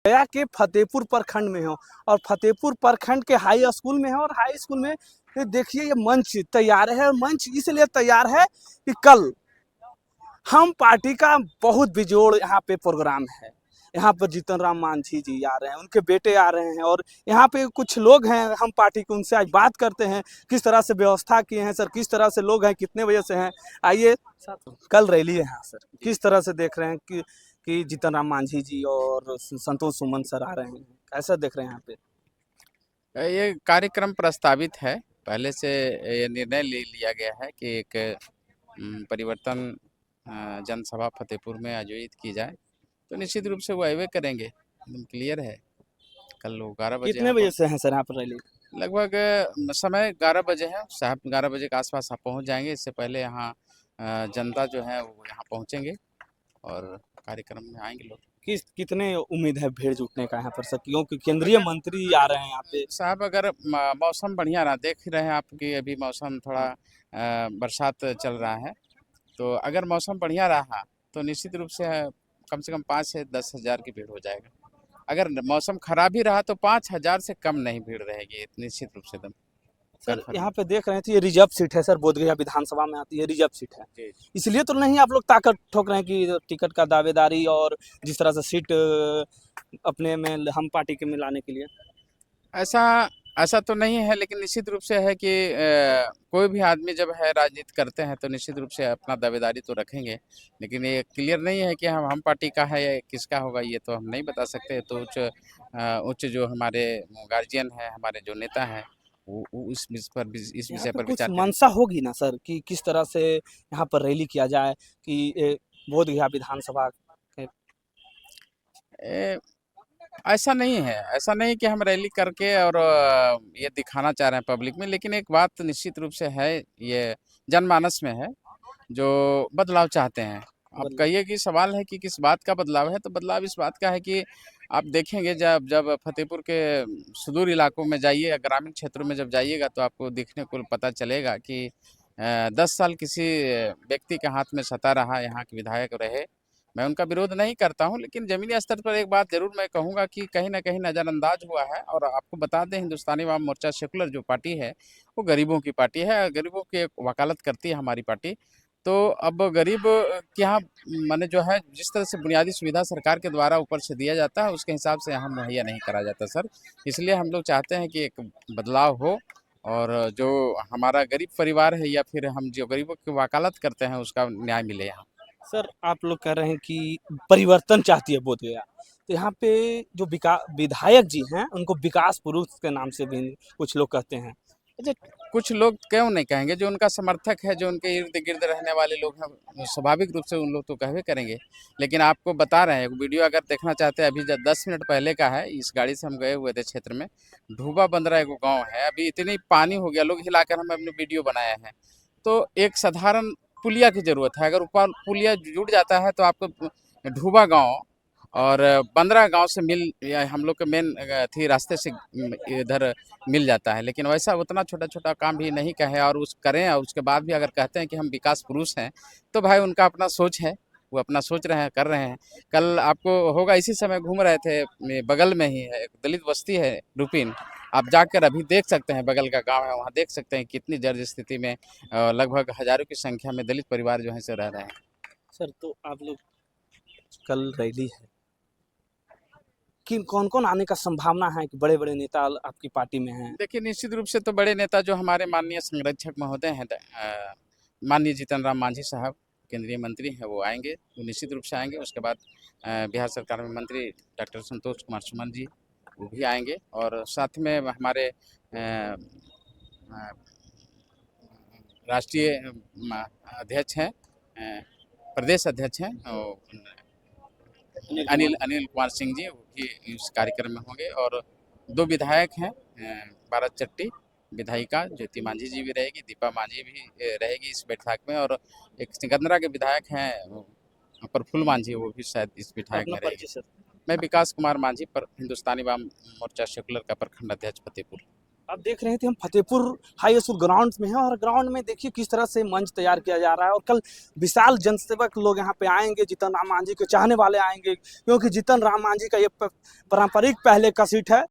गया के फतेहपुर प्रखंड में हो और फतेहपुर प्रखंड के हाई स्कूल में है और हाई स्कूल में ये देखिए ये मंच तैयार है और मंच इसलिए तैयार है कि कल हम पार्टी का बहुत बेजोड़ यहाँ पे प्रोग्राम है। यहाँ पर जीतन राम मांझी जी आ रहे हैं, उनके बेटे आ रहे हैं और यहाँ पे कुछ लोग हैं हम पार्टी के, उनसे आज बात करते हैं किस तरह से व्यवस्था किए हैं सर, किस तरह से लोग हैं, कितने बजे से हैं। आइए, कल रैली है यहाँ सर, किस तरह से देख रहे हैं कि जीतन राम मांझी जी और संतोष सुमन सर आ रहे हैं, कैसा देख रहे हैं यहाँ पे? ये कार्यक्रम प्रस्तावित है, पहले से ये निर्णय ले लिया गया है कि एक परिवर्तन जनसभा फतेहपुर में आयोजित की जाए, तो निश्चित रूप से वो अवय करेंगे, एकदम क्लियर है। कल 11 बजे कितने बजे से हैं सर यहाँ पर रैली? लगभग समय 11 बजे है, साहब 11 बजे के आसपास आप पहुँच जाएंगे। इससे पहले यहाँ जनता जो है वो यहाँ पहुँचेंगे और कार्यक्रम में आएंगे लोग। कितने उम्मीद है भीड़ जुटने का यहाँ पर सर, क्योंकि केंद्रीय मंत्री आ रहे हैं यहाँ पे? साहब अगर मौसम बढ़िया रहा, देख रहे हैं आप कि अभी मौसम थोड़ा बरसात चल रहा है, तो अगर मौसम बढ़िया रहा तो निश्चित रूप से कम 5 से 10 हज़ार की भीड़ हो जाएगा। अगर मौसम खराब ही रहा तो 5,000 से कम नहीं भीड़ रहेगी, निश्चित रूप से। सर यहाँ पे देख रहे थे ये रिजर्व सीट है सर, बोधगया विधानसभा में आती है, रिजर्व सीट है, इसलिए तो नहीं आप लोग ताकत ठोक रहे हैं कि टिकट का दावेदारी और जिस तरह से सीट अपने में हम पार्टी के में लाने के लिए? ऐसा तो नहीं है, लेकिन निश्चित रूप से है कि कोई भी आदमी जब है राजनीति करते हैं तो निश्चित रूप से अपना दावेदारी तो रखेंगे, लेकिन ये क्लियर नहीं है कि हम पार्टी का है या किसका होगा, ये तो हम नहीं बता सकते। तो उच्च जो हमारे गार्जियन है, हमारे जो नेता हैं, वो इस विषय पर कुछ विचार मंशा होगी ना सर कि किस तरह से यहाँ पर रैली किया जाए कि बोधगया विधानसभा के? ऐसा नहीं है, ऐसा नहीं कि हम रैली करके और ये दिखाना चाह रहे हैं पब्लिक में, लेकिन एक बात निश्चित रूप से है, ये जनमानस में है जो बदलाव चाहते हैं। अब कहिए कि सवाल है कि किस बात का बदलाव है, तो बदलाव इस बात का है कि आप देखेंगे जब जब फतेहपुर के सुदूर इलाकों में जाइए, ग्रामीण क्षेत्रों में जब जाइएगा तो आपको देखने को पता चलेगा कि 10 साल किसी व्यक्ति के हाथ में सत्ता रहा, यहाँ के विधायक रहे। मैं उनका विरोध नहीं करता हूँ, लेकिन ज़मीनी स्तर पर एक बात ज़रूर मैं कहूँगा कि कहीं न कहीं नज़रअंदाज हुआ है। और आपको बता दें, हिंदुस्तानी अवाम मोर्चा सेकुलर जो पार्टी है, वो गरीबों की पार्टी है, गरीबों की वकालत करती है हमारी पार्टी। तो अब गरीब के यहाँ माने जो है जिस तरह से बुनियादी सुविधा सरकार के द्वारा ऊपर से दिया जाता है, उसके हिसाब से यहाँ मुहैया नहीं करा जाता सर। इसलिए हम लोग चाहते हैं कि एक बदलाव हो और जो हमारा गरीब परिवार है या फिर हम जो गरीबों की वकालत करते हैं उसका न्याय मिले यहाँ। सर आप लोग कह रहे हैं कि परिवर्तन चाहती है बोधगया, तो यहाँ पे जो विधायक जी हैं उनको विकास पुरुष के नाम से भी कुछ लोग कहते हैं। अच्छा, कुछ लोग क्यों नहीं कहेंगे, जो उनका समर्थक है, जो उनके इर्द गिर्द रहने वाले लोग हैं, स्वाभाविक रूप से उन लोग तो कहवे करेंगे। लेकिन आपको बता रहे हैं, वीडियो अगर देखना चाहते हैं, अभी 10 मिनट पहले का है, इस गाड़ी से हम गए हुए थे क्षेत्र में, ढूबा बंदरा एक गाँव है, अभी इतनी पानी हो गया, लोग हिलाकर हमें अपने वीडियो बनाए हैं। तो एक साधारण पुलिया की ज़रूरत है, अगर ऊपर पुलिया जुड़ जाता है तो आपको ढूबा गाँव और बंदरा गांव से या हम लोग के मेन थी रास्ते से इधर मिल जाता है। लेकिन वैसा उतना छोटा-छोटा काम भी नहीं कहे और करें, और उसके बाद भी अगर कहते हैं कि हम विकास पुरुष हैं, तो भाई उनका अपना सोच है, वो अपना सोच रहे हैं, कर रहे हैं। कल आपको होगा, इसी समय घूम रहे थे, बगल में ही है एक दलित बस्ती है रूपिन, आप जाकर अभी देख सकते हैं, बगल का गाँव है, वहाँ देख सकते हैं कितनी जर्जर स्थिति में लगभग हज़ारों की संख्या में दलित परिवार जो है से रह रहे हैं। सर तो आप लोग कल रैली है, कि कौन-कौन आने का संभावना है कि बड़े-बड़े नेता आपकी पार्टी में हैं? देखिए, निश्चित रूप से तो बड़े नेता जो हमारे माननीय संरक्षक महोदय हैं, माननीय जीतन राम मांझी साहब, केंद्रीय मंत्री हैं, वो आएंगे, वो निश्चित रूप से आएंगे। उसके बाद बिहार सरकार में मंत्री डॉक्टर संतोष कुमार सुमन जी, वो भी आएंगे। और साथ में हमारे राष्ट्रीय अध्यक्ष हैं, प्रदेश अध्यक्ष हैं, अनिल कुमार सिंह जी, वो भी इस कार्यक्रम में होंगे। और 2 विधायक हैं, भारत चट्टी विधायिका ज्योति मांझी जी भी रहेगी, दीपा मांझी भी रहेगी इस बैठक में, और एक सिकंदरा के विधायक हैं प्रफुल्ल मांझी, वो भी शायद इस विधायक में रहेगी। मैं विकास कुमार मांझी, पर हिंदुस्तानी अवाम मोर्चा सेकुलर का प्रखंड अध्यक्ष फतेहपुर। अब देख रहे थे हम फतेहपुर हाई स्कूल ग्राउंड में हैं और ग्राउंड में देखिए किस तरह से मंच तैयार किया जा रहा है और कल विशाल जनसेवक लोग यहाँ पे आएंगे, जीतन राम मांझी के चाहने वाले आएंगे, क्योंकि जीतन राम मांझी का ये पारंपरिक पहले का सीट है